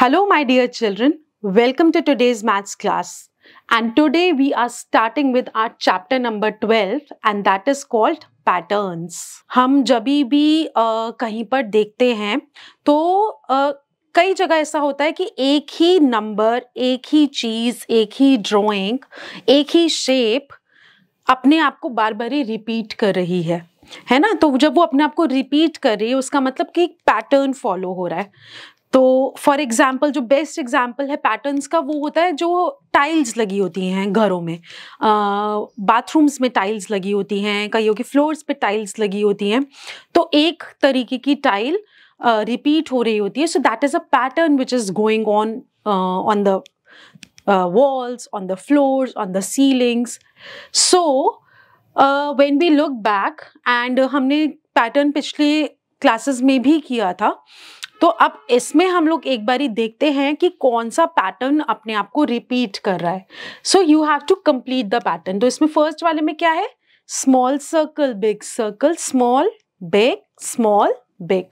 Hello, my dear children. Welcome to today's maths class. And today we are starting with our chapter number 12 and that is called patterns. हम जभी भी कहीं पर देखते हैं तो कई जगह ऐसा होता है कि एक ही नंबर, एक ही चीज, एक ही ड्राइंग, एक ही शेप अपने आप को बार बार ही रिपीट कर रही है ना। तो जब वो अपने आप को रिपीट कर रही है उसका मतलब कि एक पैटर्न फॉलो हो रहा है। तो फॉर एग्जाम्पल जो बेस्ट एग्जाम्पल है पैटर्न्स का वो होता है जो टाइल्स लगी होती हैं घरों में, बाथरूम्स में टाइल्स लगी होती हैं, कईयों के फ्लोर्स पे टाइल्स लगी होती हैं। तो एक तरीके की टाइल रिपीट हो रही होती है, so that is a pattern which is going on the walls, on the floors, on the ceilings. So when we look back and हमने पैटर्न पिछले क्लासेस में भी किया था, तो अब इसमें हम लोग एक बारी देखते हैं कि कौन सा पैटर्न अपने आप को रिपीट कर रहा है। So you have to complete the pattern. तो इसमें फर्स्ट वाले में क्या है? Small circle, big circle, small big.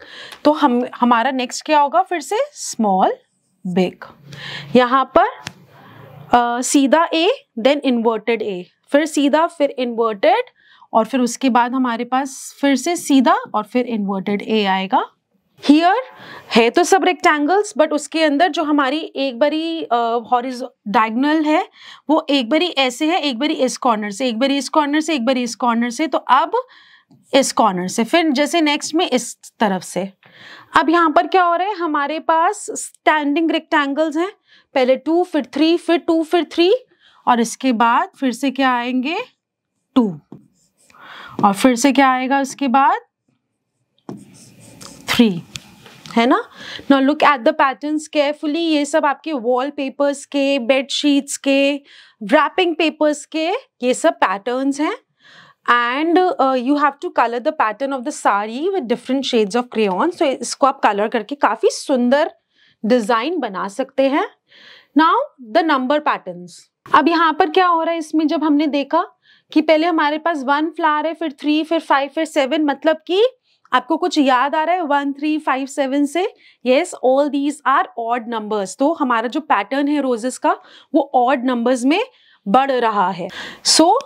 तो हमारा नेक्स्ट क्या होगा? फिर से स्मॉल बिग। यहाँ पर सीधा ए, देन इन्वर्टेड ए, फिर सीधा, फिर इन्वर्टेड, और फिर उसके बाद हमारे पास फिर से सीधा और फिर इन्वर्टेड ए आएगा। हियर है तो सब रेक्टेंगल्स, बट उसके अंदर जो हमारी एक बारी डायगोनल है वो एक बारी ऐसे है, एक बारी इस कॉर्नर से, एक बारी इस कॉर्नर से, एक बारी इस कॉर्नर से, तो अब इस कॉर्नर से, फिर जैसे नेक्स्ट में इस तरफ से। अब यहाँ पर क्या हो रहा है? हमारे पास स्टैंडिंग रेक्टेंगल्स हैं, पहले 2 फिर 3 फिर 2 फिर 3, और इसके बाद फिर से क्या आएंगे? 2, और फिर से क्या आएगा उसके बाद? 3, है ना। Now look at the patterns carefully. ये सब आपके वॉल पेपर्स के, बेडशीट्स के, रैपिंग पेपर्स के ये सब पैटर्न्स हैं। And you have to colour the pattern of the sari with different shades of crayon. So इसको आप कलर करके काफी सुंदर डिजाइन बना सकते हैं। Now the number patterns. अब यहाँ पर क्या हो रहा है इसमें? जब हमने देखा कि पहले हमारे पास 1 फ्लावर है, फिर 3, फिर 5, फिर 7, मतलब कि आपको कुछ याद आ रहा है 1, 3, 5, 7 से? Yes, all these are odd numbers. तो हमारा जो पैटर्न है रोजेस का वो ऑड नंबर्स में बढ़ रहा है। सो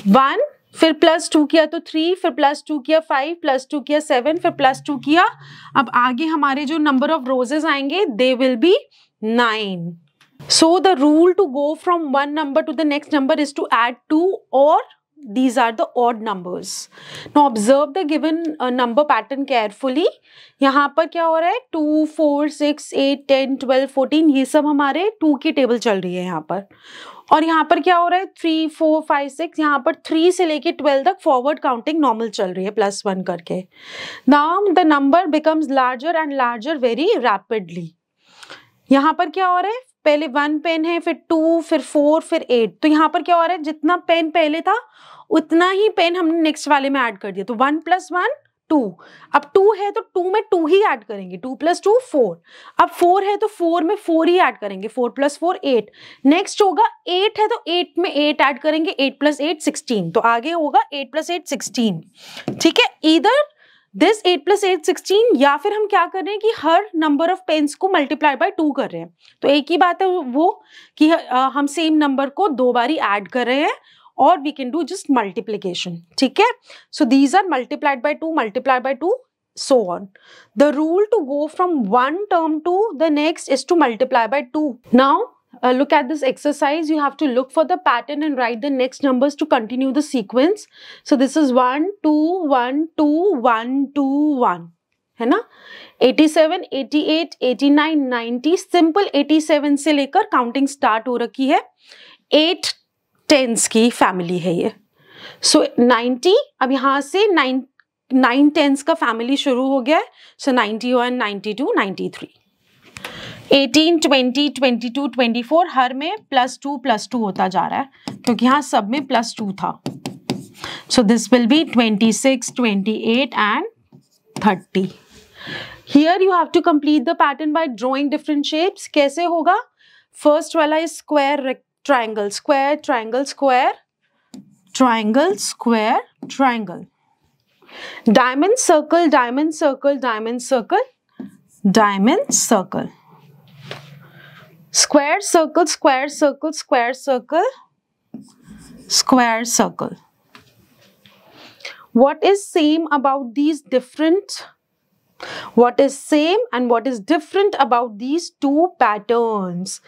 1, फिर +2 किया तो 3, फिर +2 किया 5, +2 किया 7, फिर +2 किया। अब आगे हमारे जो नंबर ऑफ रोजेस आएंगे they will be 9. So the rule to go from one number to the next number is to add 2, or these are the odd numbers. Now observe the given number pattern carefully. यहाँ पर क्या हो रहा है? 2, 4, 6, 8, 10, 12, 14, ये सब हमारे 2 की टेबल चल रही है यहाँ पर। और यहाँ पर क्या हो रहा है? 3, 4, 5, 6, यहाँ पर 3 से लेके 12 तक फॉरवर्ड काउंटिंग नॉर्मल चल रही है +1 करके। Now the number becomes larger and larger very rapidly. यहाँ पर क्या हो रहा है? पहले 1 पेन है, फिर 2, फिर 4, फिर 8। तो यहाँ पर क्या हो रहा है? जितना पेन पहले था उतना ही पेन हमने नेक्स्ट वाले में ऐड कर दिया। तो 1 + 1 2। अब 2 है तो 2 में 2 ही ऐड करेंगे, 2 + 2 4। अब 4 है तो 4 में 4 ही ऐड करेंगे, 4 + 4 8। नेक्स्ट होगा 8 है तो 8 में 8 ऐड करेंगे, 8 + 8 16। तो आगे होगा 8 + 8 16। ठीक है, इधर दिस 8 + 8 16, या फिर हम क्या कर रहे हैं कि हर नंबर ऑफ पेन्स को मल्टीप्लाई बाय 2 कर रहे हैं। तो एक ही बात है वो कि हम सेम नंबर को 2 बारी ऐड कर रहे हैं, और we can do just multiplication. ठीक है, so these are multiplied by 2, multiplied by 2, so on. The rule to go from one term to the next is to multiply by 2. Now look at this exercise. You have to look for the pattern and write the next numbers to continue the sequence. So this is 1 2 1 2 1 2 1, है ना। 87 88 89 90, simple 87 से लेकर counting start हो रखी है। 8 10s की family है ये। सो 90, अब यहाँ से 9 10s का फैमिली शुरू हो गया है। सो 91 92 93, 18 20 22 24, हर में +2 होता जा रहा है क्योंकि यहाँ सब में +2 था। So this will be 26 28 and 30। Here you have to complete the pattern by drawing different shapes. कैसे होगा? फर्स्ट वाला is square triangle, square triangle, square triangle, square triangle, diamond circle, diamond circle, diamond circle, diamond circle. Square circle, square circle, square circle, square circle. What is same about these different? What is same and what is different about these two patterns?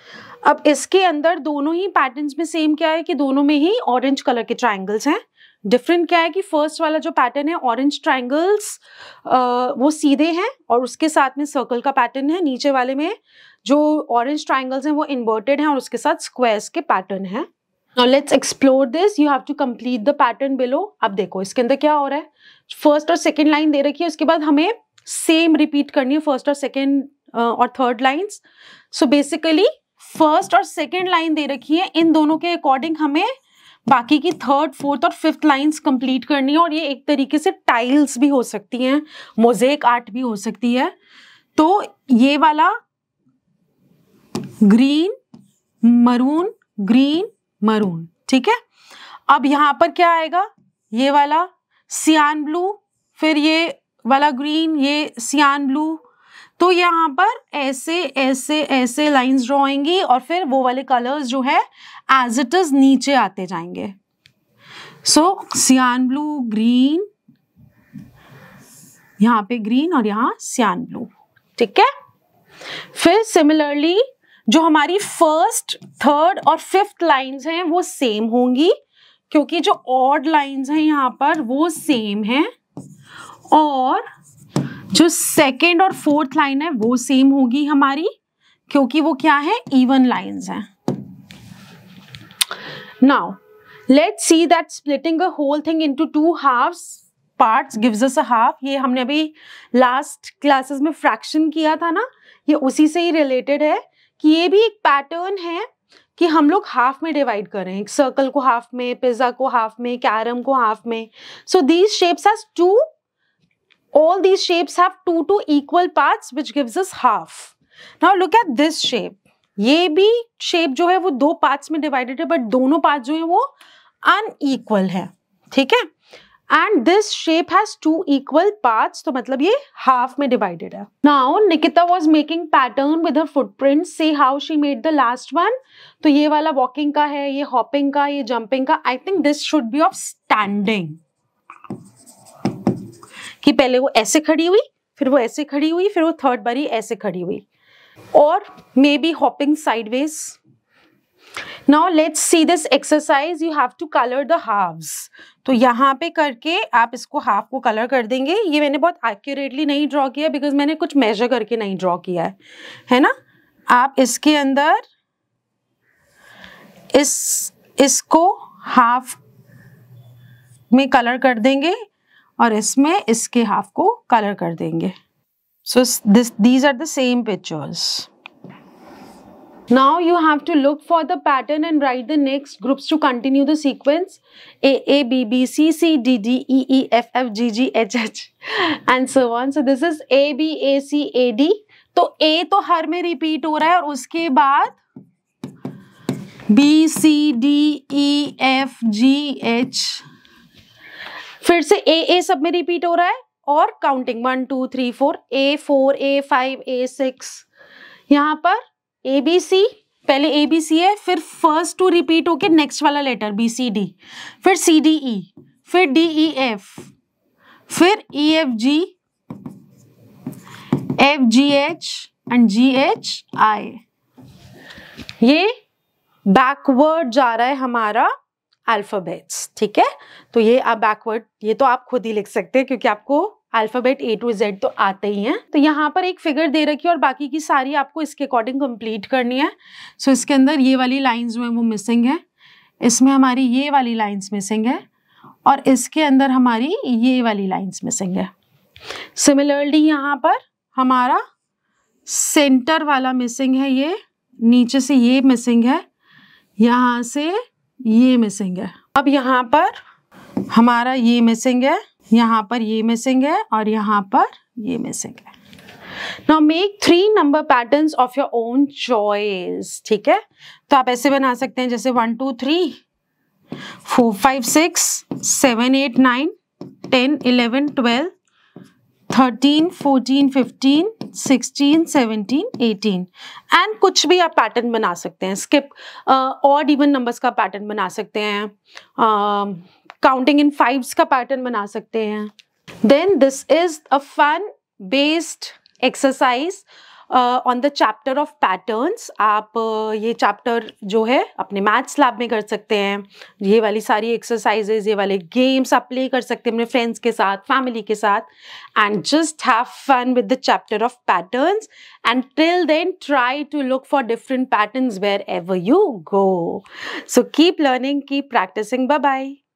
अब इसके अंदर दोनों ही patterns में same क्या है कि दोनों में ही ऑरेंज कलर के ट्राइंगल्स हैं. डिफरेंट क्या है कि फर्स्ट वाला जो पैटर्न है ऑरेंज ट्राइंगल्स वो सीधे हैं और उसके साथ में सर्कल का पैटर्न है. नीचे वाले में जो ऑरेंज ट्राइंगल्स हैं वो इन्वर्टेड हैं और उसके साथ स्क्वायर्स के पैटर्न है. Now let's explore this. You have to complete the pattern below. अब देखो इसके अंदर क्या हो रहा है. फर्स्ट और सेकेंड लाइन दे रखी है, उसके बाद हमें सेम रिपीट करनी है फर्स्ट और सेकेंड और third lines. So basically first और सेकेंड लाइन दे रखी है, इन दोनों के अकॉर्डिंग हमें बाकी की थर्ड, फोर्थ और फिफ्थ लाइन्स कंप्लीट करनी है. और ये एक तरीके से टाइल्स भी हो सकती हैं, मोज़ेक आर्ट भी हो सकती है. तो ये वाला ग्रीन मरून ग्रीन मरून, ठीक है. अब यहां पर क्या आएगा, ये वाला सियान ब्लू, फिर ये वाला ग्रीन, ये सियान ब्लू. तो यहाँ पर ऐसे ऐसे ऐसे लाइंस ड्रॉ होंगी और फिर वो वाले कलर्स जो है एज इट इज नीचे आते जाएंगे. सो सियान ब्लू ग्रीन, यहाँ पे ग्रीन और यहाँ सियान ब्लू, ठीक है. फिर सिमिलरली जो हमारी फर्स्ट, थर्ड और फिफ्थ लाइंस हैं वो सेम होंगी क्योंकि जो ऑड लाइंस हैं यहाँ पर वो सेम हैं और जो सेकेंड और फोर्थ लाइन है वो सेम होगी हमारी क्योंकि वो क्या है, इवन लाइंस हैं. Now let's see that splitting a whole thing into two halves parts gives us a half. ये हमने अभी लास्ट क्लासेस में फ्रैक्शन किया था ना, ये उसी से ही रिलेटेड है कि ये भी एक पैटर्न है कि हम लोग हाफ में डिवाइड कर रहे हैं. एक सर्कल को हाफ में, पिज्जा को हाफ में, कैरम को हाफ में. So these shapes has two, all these shapes have two equal parts which gives us half. Now look at this shape. ये भी शेप जो है वो दो पार्ट्स में डिवाइडेड है बट दोनों पार्ट जो है वो अनइक्वल है, ठीक है. And this shape has two equal parts, तो मतलब ये हाफ में डिवाइडेड है. Now Nikita was making pattern with her footprint. See how she made the last one. तो ये वाला वॉकिंग का है, ये हॉपिंग का, ये जंपिंग का. I think this should be of standing, कि पहले वो ऐसे खड़ी हुई, फिर वो ऐसे खड़ी हुई, फिर वो थर्ड बारी ऐसे खड़ी हुई, और may be hopping sideways. Now let's see this exercise. You have to colour the halves. तो यहाँ पे करके आप इसको हाफ को कलर कर देंगे. ये मैंने बहुत एक्यूरेटली नहीं ड्रॉ किया बिकॉज मैंने कुछ मेजर करके नहीं ड्रॉ किया है ना. आप इसके अंदर इसको हाफ में कलर कर देंगे और इसमें इसके हाफ को कलर कर देंगे. सो these are the same pictures. Now you have to look for the pattern and write the next groups to continue the sequence. A, B, B, C, C, D, D, E, E, F, F, G, G, H, H and so on. So this is A, B, A, C, A, D. तो A तो हर में repeat हो रहा है और उसके बाद B, C, D, E, F, G, H, फिर से ए सब में रिपीट हो रहा है और काउंटिंग 1 2 3 4, A4, A5, A6. यहाँ पर ABC, पहले ABC है, फिर फर्स्ट टू रिपीट होके नेक्स्ट वाला लेटर BCD, फिर CDE, फिर DEF, फिर EFG, FGH एंड GHI. ये बैकवर्ड जा रहा है हमारा अल्फाबेट्स, ठीक है. तो ये आप बैकवर्ड, ये तो आप खुद ही लिख सकते हैं क्योंकि आपको अल्फाबेट A to Z तो आते ही हैं. तो यहाँ पर एक फिगर दे रखी है और बाकी की सारी आपको इसके अकॉर्डिंग कंप्लीट करनी है. सो इसके अंदर ये वाली लाइंस जो है वो मिसिंग है, इसमें हमारी ये वाली लाइंस मिसिंग है और इसके अंदर हमारी ये वाली लाइंस मिसिंग है. सिमिलरली यहाँ पर हमारा सेंटर वाला मिसिंग है, ये नीचे से ये मिसिंग है, यहाँ से ये मिसिंग है. अब यहाँ पर हमारा ये मिसिंग है, यहाँ पर ये मिसिंग है और यहाँ पर ये मिसिंग है. Now make 3 number patterns of your own choice. ठीक है, तो आप ऐसे बना सकते हैं जैसे 1 2 3 4 5 6 7 8 9 10 11 12 13, 14, 15, 16, 17, 18 एंड कुछ भी आप पैटर्न बना सकते हैं. स्किप ऑड इवन नंबर्स का पैटर्न बना सकते हैं, काउंटिंग इन फाइव्स का पैटर्न बना सकते हैं. Then this is a fun based exercise on the chapter of patterns. आप ये चैप्टर जो है अपने मैथ्स लैब में कर सकते हैं. ये वाली सारी एक्सरसाइजेज, ये वाले गेम्स आप प्ले कर सकते हैं अपने फ्रेंड्स के साथ, फैमिली के साथ, and just have fun with the chapter of patterns. And till then try to look for different patterns wherever you go. So keep learning, keep practising. Bye bye.